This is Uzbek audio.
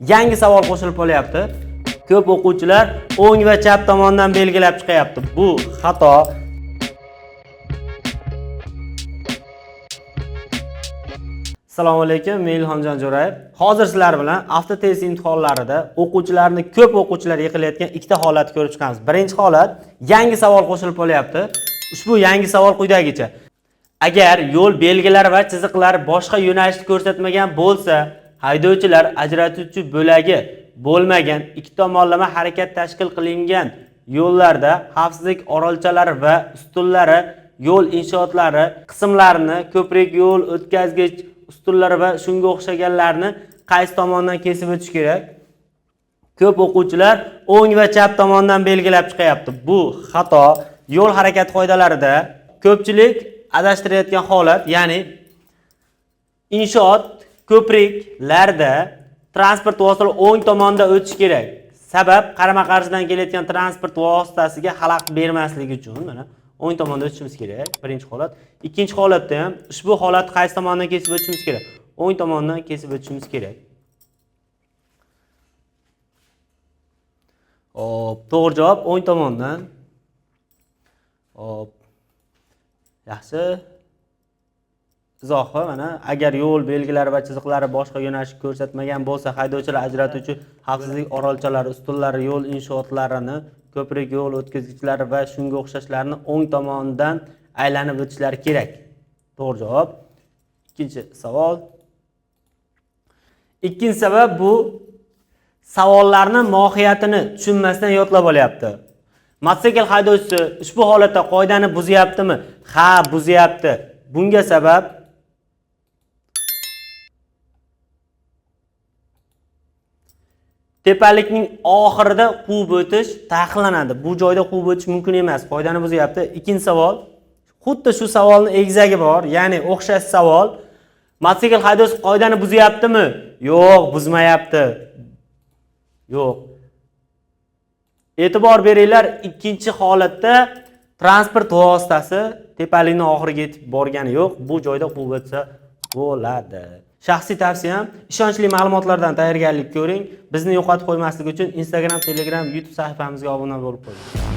yangi savol qo'shilib qolyapti. Ko'p o'quvchilar o'ng va chap tomondan belgilab chiqyapti. Bu xato. Assalomu alaykum, men Ilhomjon Jo'rayev. Hozir sizlar bilan avtotest imtihonlarida ko'p o'quvchilar yiqilayotgan ikkita holatni ko'rib chiqamiz. Birinchi holat, yangi savol qo'shilib qolyapti. Ushbu yangi savol quyidagicha. Agar yo'l belgilari va chiziqlari boshqa yo'nalishni ko'rsatmagan bo'lsa, haydovchilar ajratuvchi bo'lagi bo'lmagan ikki tomonlama harakat tashkil qilingan yo'llarda xavfsizlik orolchalari va ustunlari, yo'l inshootlari qismlarini, ko'prik, yo'l o'tkazgich ustunlari va shunga o'xshaganlarni qaysi tomondan kesib o'tish kerak? Ko'p o'quvchilar o'ng va chap tomondan belgilab chiqyapti. Bu xato. Yo'l harakati qoidalarida ko'pchilik adashtirayotgan holat, ya'ni inshoot ko'priklarda transport vositalari o'ng tomonda o'tish kerak. Sabab qarama-qarshidan kelayotgan transport vositasiga xalaqit bermasligi uchun mana o'ng tomonda o'tishimiz kerak. Birinchi holat. Ikkinchi holatda ham ushbu holatni qaysi tomondan kesib o'tishimiz kerak? O'ng tomondan kesib o'tishimiz kerak. To'g'ri javob o'ng tomondan. Yaxshi. Izohi mana agar yo'l belgilari va chiziqlari boshqa yo'nalishni ko'rsatmagan bo'lsa, haydovchilar ajratuvchi xavfsizlik orolchalari, ustunlari, yo'l inshootlarini, ko'prik, yo'l o'tkazgichlari va shunga o'xshashlarni o'ng tomondan aylanib o'tishlari kerak. To'g'ri javob. Ikkinchi savol. Ikkinchi sabab bu savollarning mohiyatini tushunmasdan yodlab olyapti. Mototsikl haydovchisi ushbu holatda qoidani buzyaptimi? Ha, buzyapti. Bunga sabab tepalikning oxirida quvib o'tish taqiqlanadi. Bu joyda quvib o'tish mumkin emas. Qoidani buzyapti. Ikkinchi savol. Xuddi shu savolning egizagi bor, ya'ni o'xshash savol. Mototsikl haydovchisi qoidani buzyaptimi? Yo'q, buzmayapti. Yo'q. E'tibor beringlar, ikkinchi holatda transport vositasi tepalikning oxiriga yetib borgani yo'q. Bu joyda quvib o'tsa bo'ladi. Shaxsiy tavsiyam, ishonchli ma'lumotlardan tayyorgarlik ko'ring. Bizni yo'qotib qo'ymaslik uchun Instagram, Telegram, YouTube sahifamizga obuna bo'lib qo'ying.